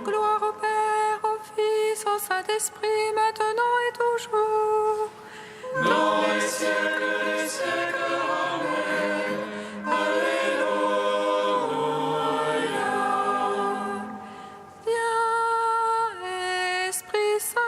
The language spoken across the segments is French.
Gloire au Père, au Fils, au Saint-Esprit, maintenant et toujours. Dans les siècles des siècles. Amen. Alléluia. Viens, Esprit Saint.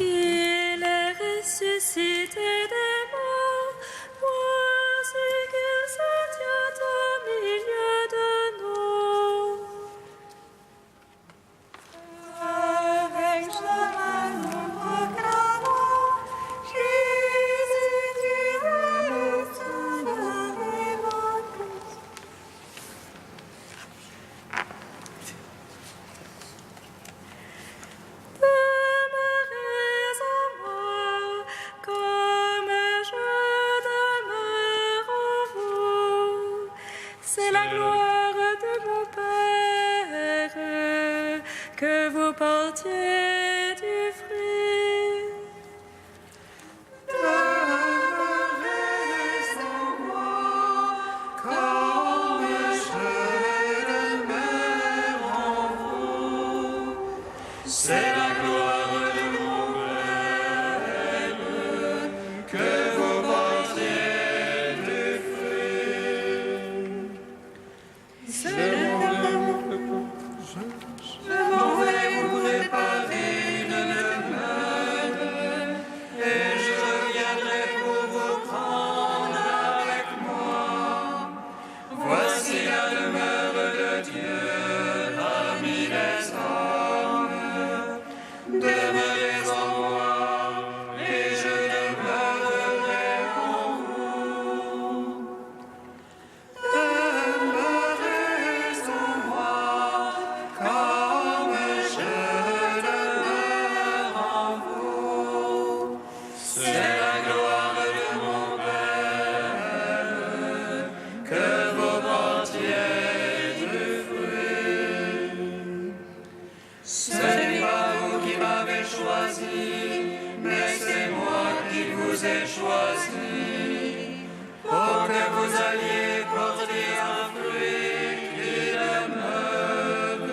Il est ressuscité des morts, voici qu'il se tient au milieu de nous. Avec joie nous proclamons, Jésus, tu es le Sauveur et mon Christ. Demeurez en moi, comme je demeure en vous. C'est la gloire de mon Père, que vous portiez du fruit. Demeurez en moi, comme je demeure en vous. C'est la gloire de mon Père, que vous portiez du fruit. Je m'en vais vous préparer une demeure, et je reviendrai pour vous prendre avec moi. Voici la demeure de Dieu parmi les hommes. Demeurez en moi, et je demeurerai en vous. Demeurez en moi, comme je demeure en vous. C'est la gloire de mon Père, que vous portiez du fruit. Ce n'est pas vous qui m'avez choisi, mais c'est moi qui vous ai choisi, pour que vous alliez porter un fruit qui demeure.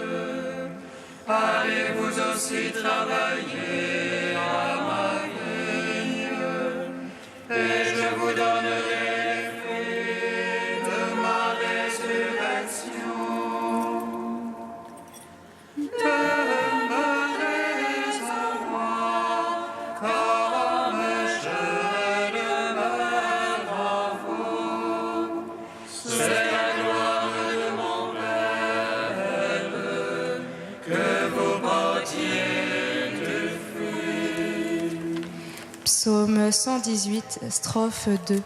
Allez vous aussi travailler à ma vigne, et je vous donnerai les fruits de ma résurrection. Demeurez en moi, comme je demeure en vous. C'est la gloire de mon Père, que vous portiez du fruit. Psaume 118, strophe 2.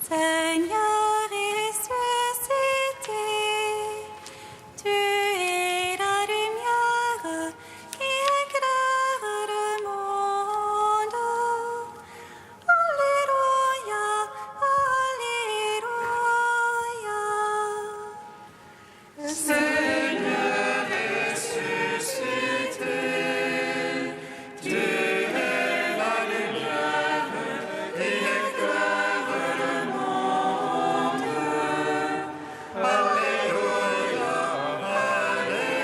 Seigneur ressuscité, tu es la lumière qui éclaire le monde. Alléluia, Alléluia. Seigneur ressuscité, tu es la lumière qui éclaire le monde. Alléluia, Alléluia.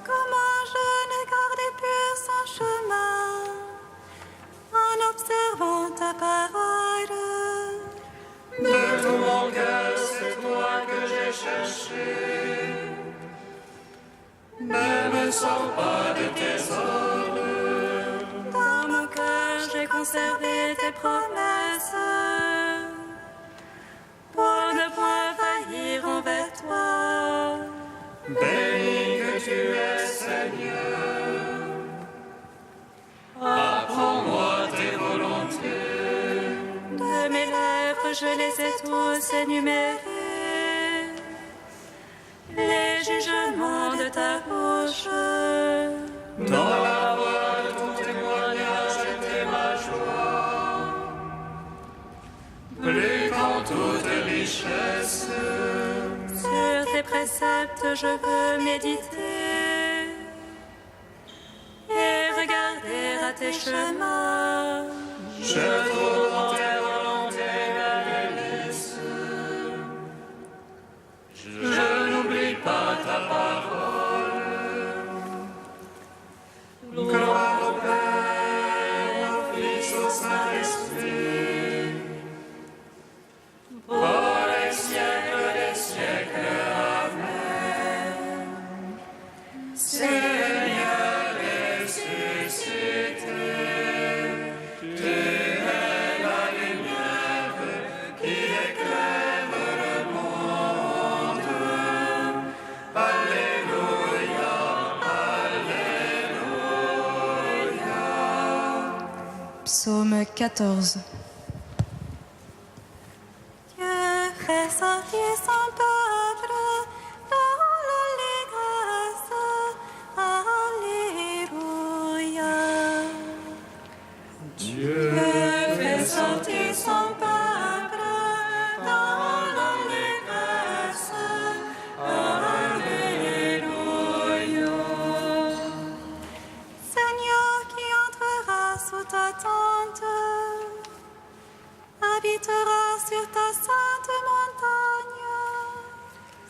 Comment je ne gardais plus son chemin en observant ta parole. tout mon cœur, c'est toi que j'ai cherché. Ne me sors pas de tes ordres. Dans mon cœur, j'ai conservé tes promesses, pour ne point faillir envers toi. Béni que tu es, Seigneur. Apprends-moi tes volontés. De mes lèvres, je les ai tous énumérés, les jugements de ta bouche. Dans la voix de ton témoignage était ma joie, plus qu'en toute richesse. Sur tes préceptes, je veux méditer et regarder à tes chemins. Je trouve en tes volontés la délice. Je n'oublie pas ta parole. Gloire au Père, au Fils, au Saint-Esprit, pour les siècles des siècles. Amen. Seigneur ressuscité, tu es la lumière qui éclaire le monde. Alléluia, Alléluia. Psaume 14. Dieu fait sortir son peuple dans l'allégresse. Alléluia. Dieu Fait sortir son peuple dans l'allégresse. Alléluia. Seigneur, qui entrera sous ta tente, habitera sur ta sainte montagne.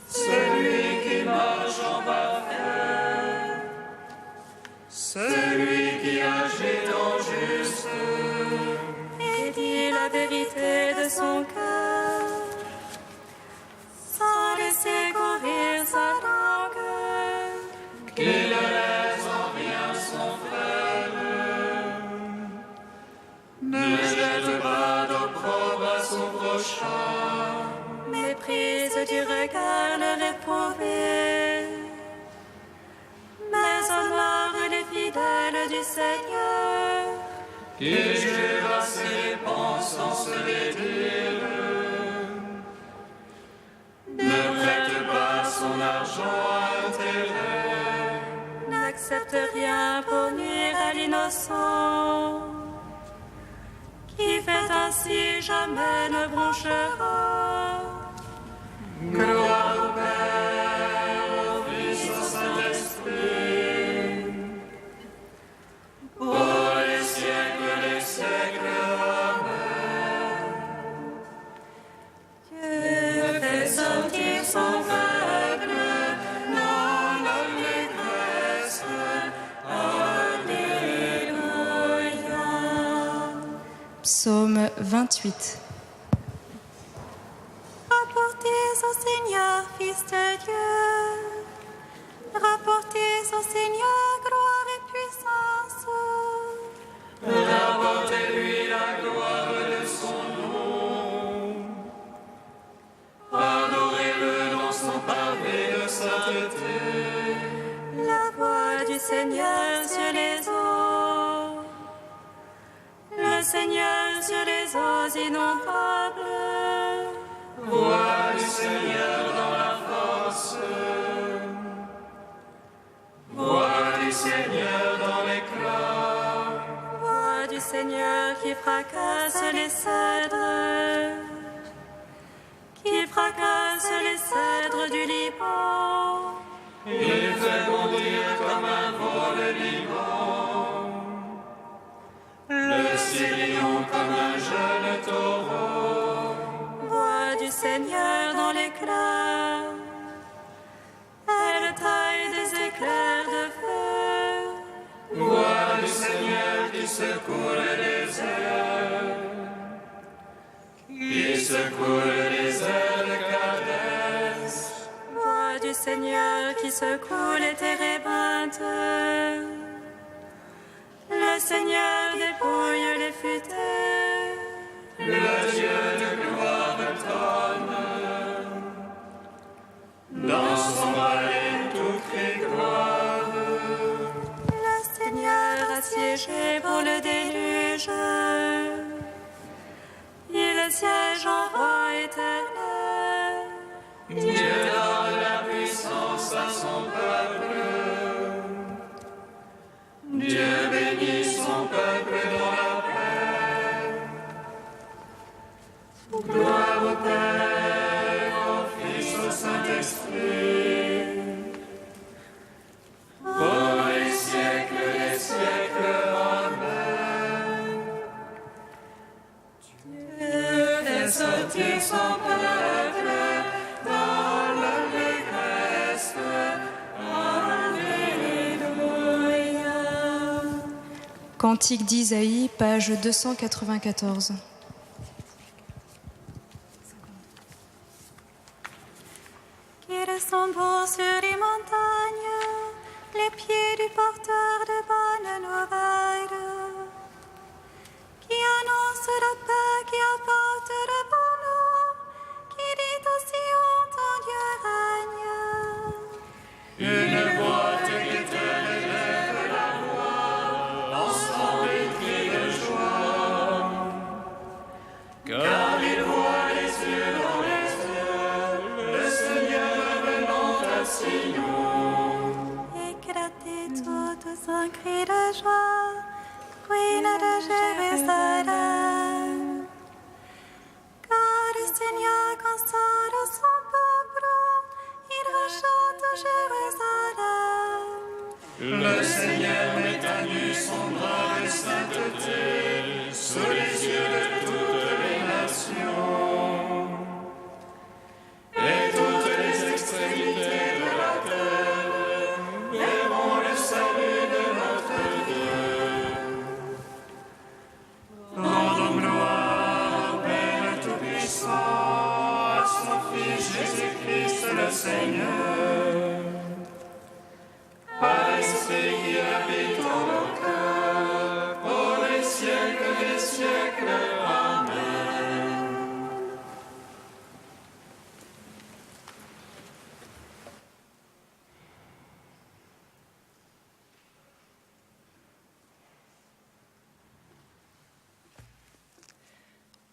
celui qui marche en parfait, celui qui agit en juste, Et dit la vérité de son cœur, sans laisser courir sa langue. qui ne laisse en rien son frère, ne jette pas d'opprobre à son prochain, Méprise du regard le réprouvé, mais honore les fidèles du Seigneur. qui jugera ses dépenses sans se les dire, ne prête pas son argent à intérêt, N'accepte rien pour nuire à l'innocent. Qui fait ainsi jamais ne bronchera. gloire au Père, au Fils, au Saint-Esprit, pour les siècles des siècles. Amen. Dieu fait sortir son peuple dans l'allégresse. Alléluia. Psaume 28. Rapportez au Seigneur, Fils de Dieu. Rapportez au Seigneur gloire et puissance. Rapportez-lui la gloire de son nom. Adorez-le dans son pavé de sainteté. La voix du Seigneur sur les eaux. Le Seigneur sur les eaux innombrables. Voix du Seigneur dans la force. Voix du Seigneur dans l'éclat. Voix du Seigneur qui fracasse les cèdres. Qui fracasse les cèdres du Liban. Il fait bondir comme un vol le Liban. Le Sirion comme un jeune taureau. Voix du Seigneur dans l'éclat. Elle taille des éclairs de feu. Voix du Seigneur qui secoue le désert. Qui secoue le désert. secoue les térébintes. Le Seigneur dépouille les futés. Le Dieu de gloire trône. Dans son palais tout crie gloire. Le Seigneur a siégé pour le déluge. Il siège en roi éternel. Dieu donne la puissance à son peuple. Dieu bénit son peuple dans la paix. Gloire au Père, au Fils, au Saint-Esprit. Pour les siècles des siècles. Amen. Dieu fait sortir son peuple dans l'allégresse. Alléluia. Cantique d'Isaïe, page 294. Qui ressemble sur les montagnes, les pieds du porteur de bonnes nouvelles, qui annonce la paix, qui apporte le bonheur, qui dit aussi ton Dieu règne. Une voix qui te relève la voix, ensemble crie de joie. Car il voit les yeux dans les yeux, le Seigneur venant à Sion. Éclatez tous un cri de joie, ruine de Jérusalem. Car le Seigneur console son peuple, il rachète Jérusalem. Le Seigneur met à nu son bras de sainteté sous les yeux de toutes les nations. Et toutes les extrémités de la terre verront le salut de notre Dieu. Rendons gloire au Père Tout-Puissant, à son Fils Jésus-Christ le Seigneur. Par l'Esprit qui habite en nos cœurs, pour les siècles des siècles. Amen.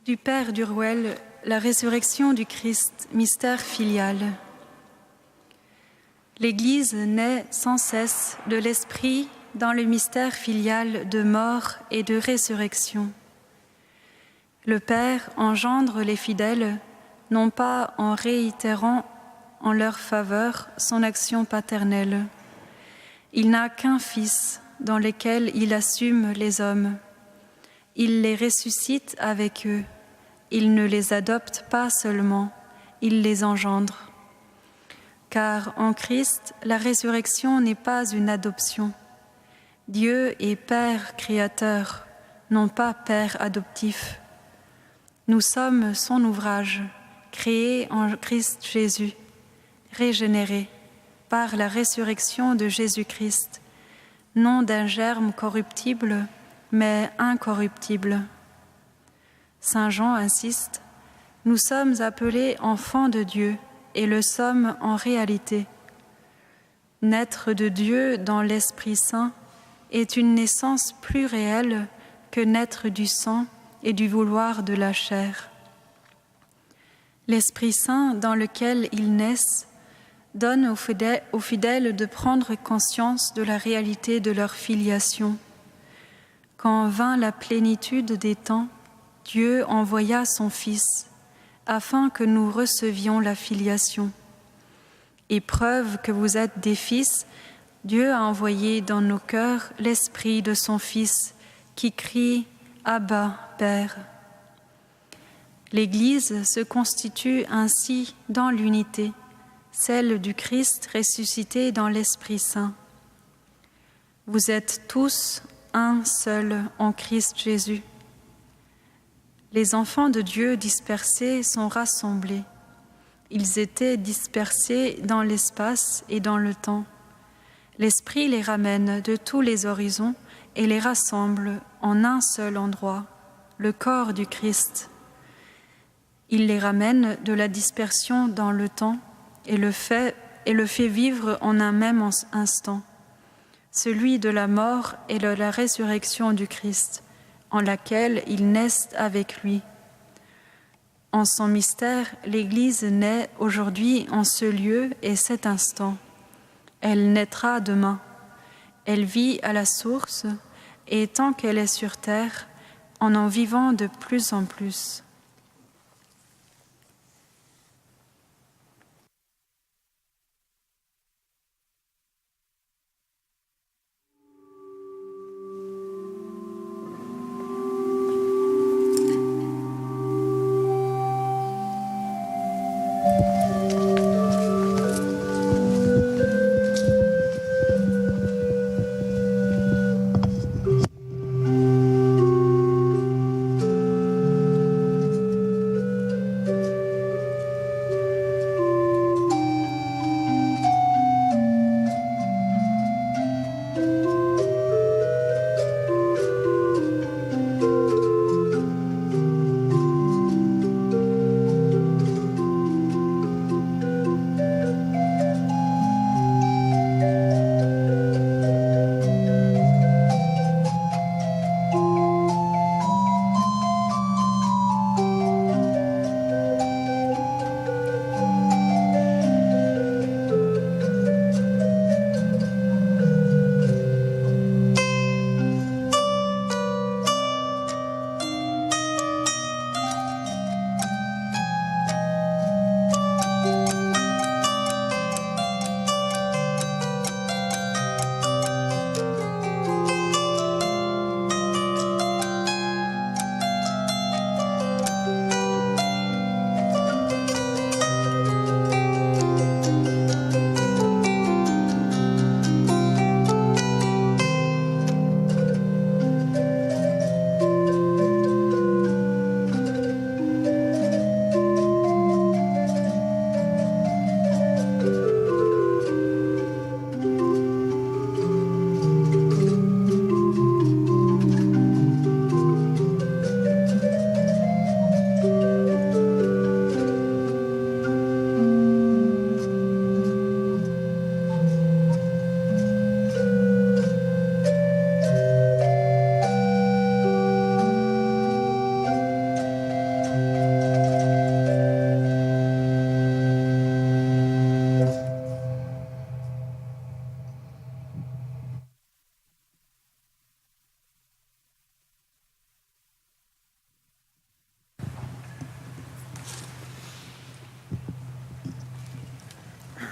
Du Père du Rouel, la résurrection du Christ, mystère filial. L'Église naît sans cesse de l'Esprit dans le mystère filial de mort et de résurrection. Le Père engendre les fidèles, non pas en réitérant en leur faveur son action paternelle. Il n'a qu'un Fils dans lequel il assume les hommes. Il les ressuscite avec eux. Il ne les adopte pas seulement, il les engendre. Car en Christ, la résurrection n'est pas une adoption. Dieu est Père créateur, non pas Père adoptif. Nous sommes son ouvrage, créé en Christ Jésus, régénéré par la résurrection de Jésus-Christ, non d'un germe corruptible, mais incorruptible. Saint Jean insiste, nous sommes appelés enfants de Dieu et le sommes en réalité. Naître de Dieu dans l'Esprit Saint est une naissance plus réelle que naître du sang et du vouloir de la chair. L'Esprit Saint dans lequel ils naissent donne aux fidèles de prendre conscience de la réalité de leur filiation. Quand vint la plénitude des temps, Dieu envoya son Fils, afin que nous recevions la filiation. Et preuve que vous êtes des fils, Dieu a envoyé dans nos cœurs l'Esprit de son Fils, qui crie « Abba, Père ». L'Église se constitue ainsi dans l'unité, celle du Christ ressuscité dans l'Esprit Saint. Vous êtes tous un seul en Christ Jésus. Les enfants de Dieu dispersés sont rassemblés. Ils étaient dispersés dans l'espace et dans le temps. L'Esprit les ramène de tous les horizons et les rassemble en un seul endroit, le corps du Christ. Il les ramène de la dispersion dans le temps et le fait vivre en un même instant, celui de la mort et de la résurrection du Christ, en laquelle ils naissent avec lui. En son mystère, l'Église naît aujourd'hui en ce lieu et cet instant. Elle naîtra demain. Elle vit à la source et tant qu'elle est sur terre, en vivant de plus en plus.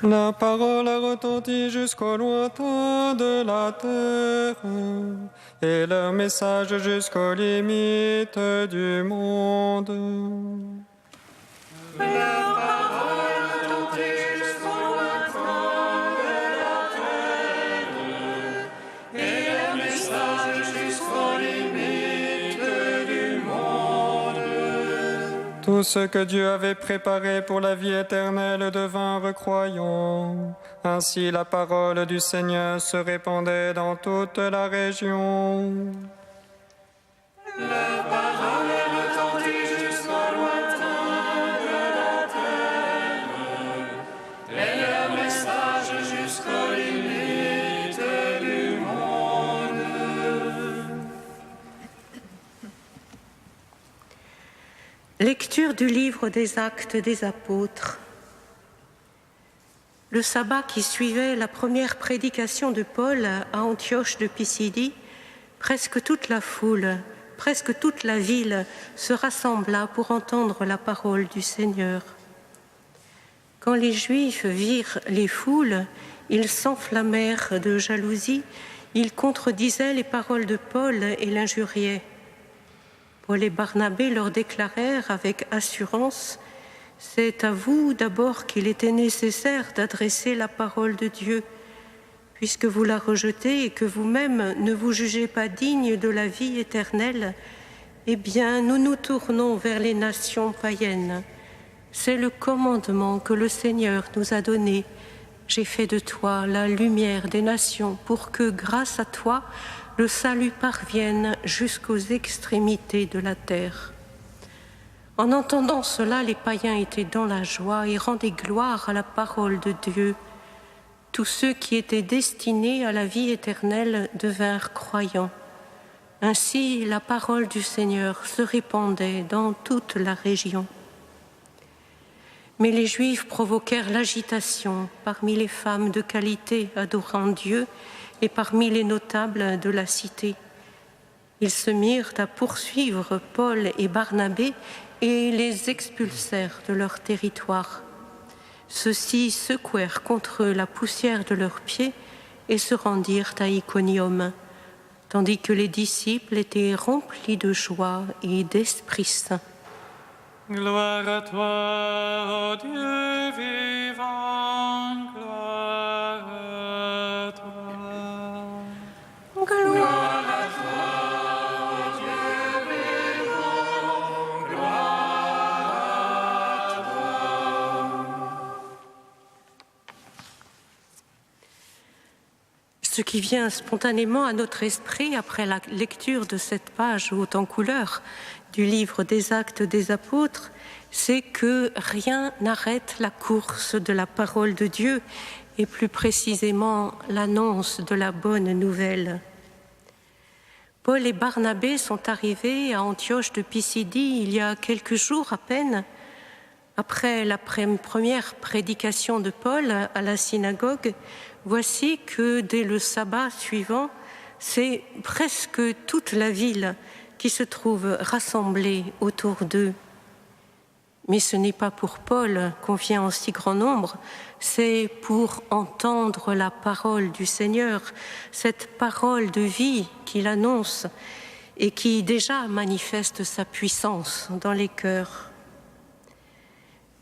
La parole a retenti jusqu'au lointain de la terre, et leur message jusqu'aux limites du monde. La parole a retenti jusqu'au lointain de la terre, et leur message jusqu'aux limites du monde. Tout ce que Dieu avait préparé pour la vie éternelle devinrent croyants. Ainsi la parole du Seigneur se répandait dans toute la région. La parole a retenti jusqu'au lointain de la terre, et leur message jusqu'aux limites du monde. Lecture du livre des Actes des Apôtres. Le sabbat qui suivait la première prédication de Paul à Antioche de Pisidie, presque toute la foule, presque toute la ville se rassembla pour entendre la parole du Seigneur. Quand les Juifs virent les foules, ils s'enflammèrent de jalousie, ils contredisaient les paroles de Paul et l'injuriaient. Paul et Barnabé leur déclarèrent avec assurance « C'est à vous d'abord qu'il était nécessaire d'adresser la parole de Dieu, puisque vous la rejetez et que vous-même ne vous jugez pas digne de la vie éternelle, eh bien nous nous tournons vers les nations païennes. C'est le commandement que le Seigneur nous a donné. J'ai fait de toi la lumière des nations pour que, grâce à toi, le salut parvienne jusqu'aux extrémités de la terre. En entendant cela, les païens étaient dans la joie et rendaient gloire à la parole de Dieu. Tous ceux qui étaient destinés à la vie éternelle devinrent croyants. Ainsi, la parole du Seigneur se répandait dans toute la région. Mais les Juifs provoquèrent l'agitation parmi les femmes de qualité adorant Dieu et parmi les notables de la cité. Ils se mirent à poursuivre Paul et Barnabé et les expulsèrent de leur territoire. Ceux-ci secouèrent contre eux la poussière de leurs pieds et se rendirent à Iconium, tandis que les disciples étaient remplis de joie et d'Esprit Saint. Gloire à toi, ô Dieu vivant, gloire à toi. Gloire à toi, ô Dieu vivant, gloire à toi. Ce qui vient spontanément à notre esprit après la lecture de cette page haute en couleurs du livre des Actes des Apôtres, c'est que rien n'arrête la course de la parole de Dieu et plus précisément l'annonce de la bonne nouvelle. Paul et Barnabé sont arrivés à Antioche de Pisidie il y a quelques jours à peine. Après la première prédication de Paul à la synagogue, voici que dès le sabbat suivant, c'est presque toute la ville qui se trouve rassemblée autour d'eux. Mais ce n'est pas pour Paul qu'on vient en si grand nombre, c'est pour entendre la parole du Seigneur, cette parole de vie qu'il annonce et qui déjà manifeste sa puissance dans les cœurs.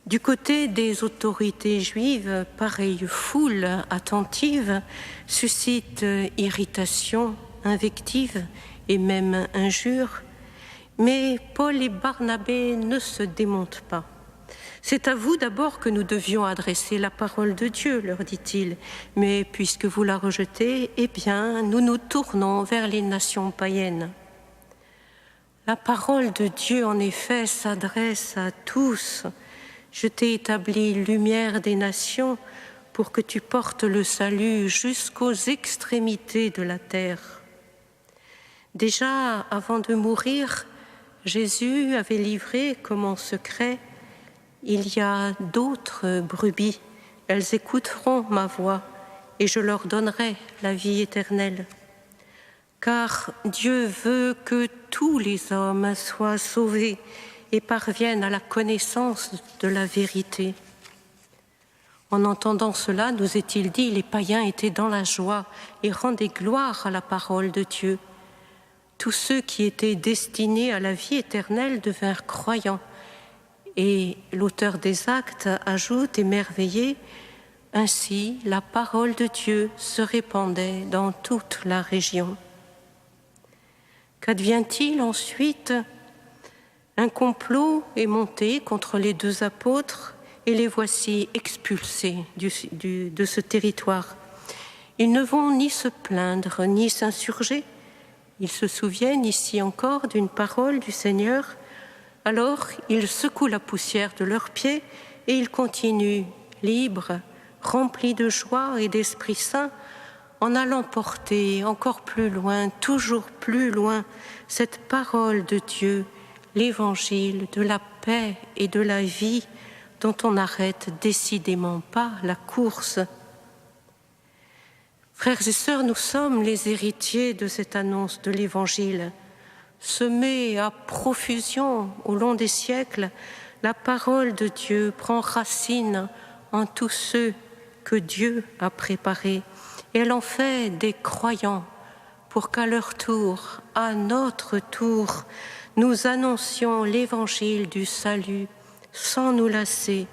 Du côté des autorités juives, pareille foule attentive suscite irritation, invective et même injures. Mais Paul et Barnabé ne se démontent pas. C'est à vous d'abord que nous devions adresser la parole de Dieu, leur dit-il. Mais puisque vous la rejetez, eh bien, nous nous tournons vers les nations païennes. La parole de Dieu, en effet, s'adresse à tous. Je t'ai établi lumière des nations pour que tu portes le salut jusqu'aux extrémités de la terre. Déjà, avant de mourir, Jésus avait livré comme en secret « Il y a d'autres brebis, elles écouteront ma voix et je leur donnerai la vie éternelle. Car Dieu veut que tous les hommes soient sauvés et parviennent à la connaissance de la vérité. » En entendant cela, nous est-il dit, les païens étaient dans la joie et rendaient gloire à la parole de Dieu. Tous ceux qui étaient destinés à la vie éternelle devinrent croyants. Et l'auteur des Actes ajoute, émerveillé, « Ainsi la parole de Dieu se répandait dans toute la région. » Qu'advient-il ensuite ? Un complot est monté contre les deux apôtres et les voici expulsés de ce territoire. Ils ne vont ni se plaindre ni s'insurger. Ils se souviennent ici encore d'une parole du Seigneur. Alors ils secouent la poussière de leurs pieds et ils continuent, libres, remplis de joie et d'Esprit Saint, en allant porter encore plus loin, toujours plus loin, cette parole de Dieu, l'évangile de la paix et de la vie dont on n'arrête décidément pas la course. Frères et sœurs, nous sommes les héritiers de cette annonce de l'évangile. Semée à profusion au long des siècles, la parole de Dieu prend racine en tous ceux que Dieu a préparés. Et elle en fait des croyants pour qu'à leur tour, à notre tour, nous annoncions l'évangile du salut sans nous lasser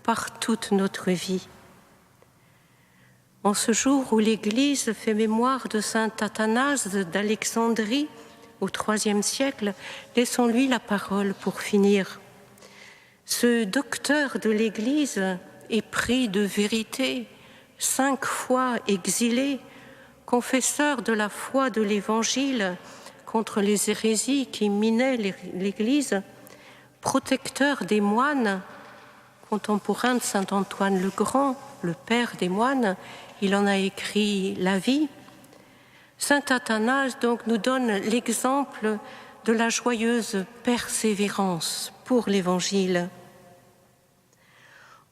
par toute notre vie. En ce jour où l'Église fait mémoire de saint Athanase d'Alexandrie au IIIe siècle, laissons-lui la parole pour finir. Ce docteur de l'Église, épris de vérité, 5 fois exilé, confesseur de la foi de l'Évangile contre les hérésies qui minaient l'Église, protecteur des moines, contemporain de saint Antoine le Grand, le père des moines, il en a écrit la vie. Saint Athanase donc nous donne l'exemple de la joyeuse persévérance pour l'Évangile.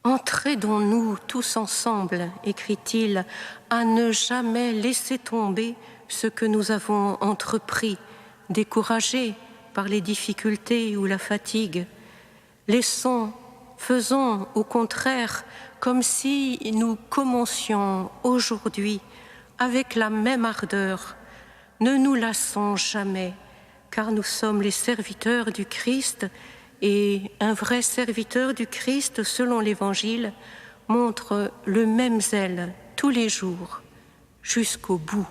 Entraidons-nous tous ensemble, écrit-il, à ne jamais laisser tomber ce que nous avons entrepris, découragés par les difficultés ou la fatigue. Faisons au contraire comme si nous commencions aujourd'hui avec la même ardeur. Ne nous lassons jamais, car nous sommes les serviteurs du Christ, et un vrai serviteur du Christ, selon l'Évangile, montre le même zèle tous les jours, jusqu'au bout.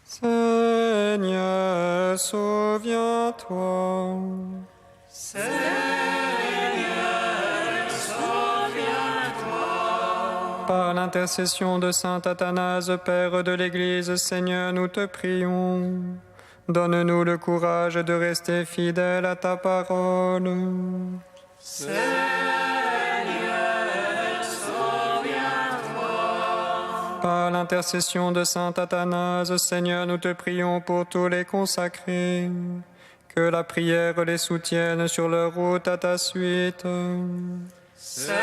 Seigneur, souviens-toi. Seigneur, souviens-toi. Par l'intercession de saint Athanase, Père de l'Église, Seigneur, nous te prions. Donne-nous le courage de rester fidèles à ta parole. Seigneur, souviens-toi. Par l'intercession de saint Athanase, Seigneur, nous te prions pour tous les consacrés. Que la prière les soutienne sur leur route à ta suite. Seigneur,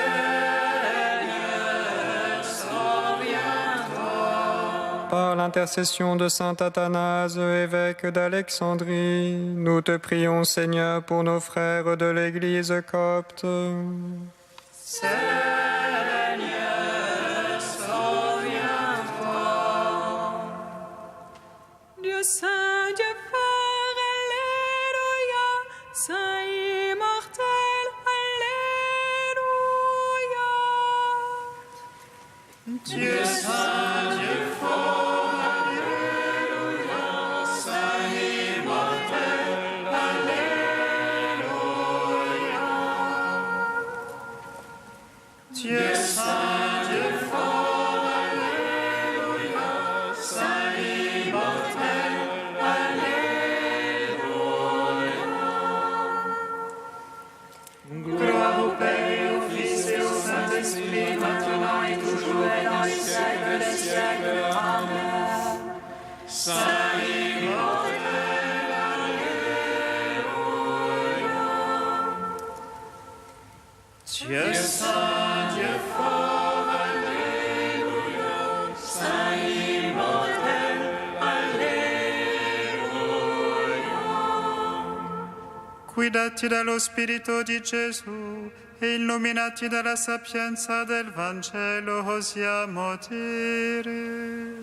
souviens-toi. Par l'intercession de saint Athanase, évêque d'Alexandrie, nous te prions, Seigneur, pour nos frères de l'Église copte. Seigneur, souviens-toi. Dieu saint, Dieu fort, alléluia. Saint immortel, alléluia. Dieu saint, Dieu fort, alléluia. Saint immortel, alléluia. Dieu saint, Dieu fort, alléluia. Saint immortel, alléluia. Gloire au Père et au Fils et au Saint-Esprit, maintenant et toujours et dans les siècles des siècles. Amen. Saint immortel, alléluia. Dieu saint, Dieu fort, alléluia. Saint immortel, alléluia. Guidati dallo Spirito di Gesù e illuminati dalla sapienza del Vangelo, osiamo dire: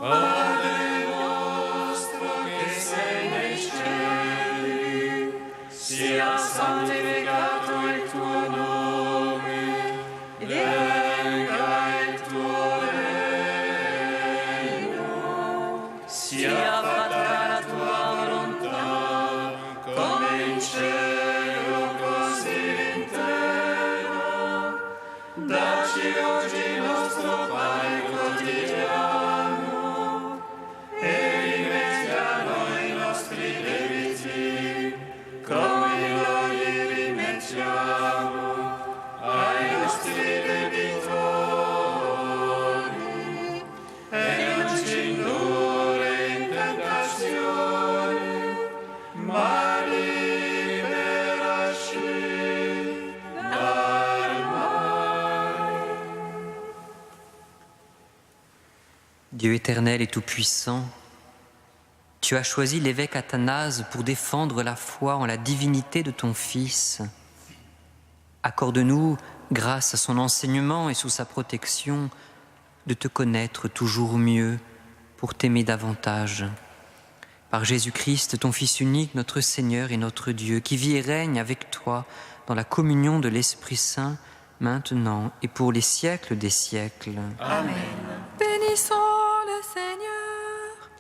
Padre nostro che sei nei cieli, sia santificato il tuo nome, venga il tuo regno, sia fatta la tua volontà, come in cielo così in terra. Dacci oggi il nostro pane quotidiano e rimetti a noi i nostri debiti, come noi li rimettiamo ai nostri debitori, e non ci indurre in tentazione, ma liberaci dal male. Dieu éternel et tout-puissant, tu as choisi l'évêque Athanase pour défendre la foi en la divinité de ton Fils. Accorde-nous, grâce à son enseignement et sous sa protection, de te connaître toujours mieux pour t'aimer davantage. Par Jésus-Christ, ton Fils unique, notre Seigneur et notre Dieu, qui vit et règne avec toi dans la communion de l'Esprit Saint, maintenant et pour les siècles des siècles. Amen. Bénissons le Seigneur.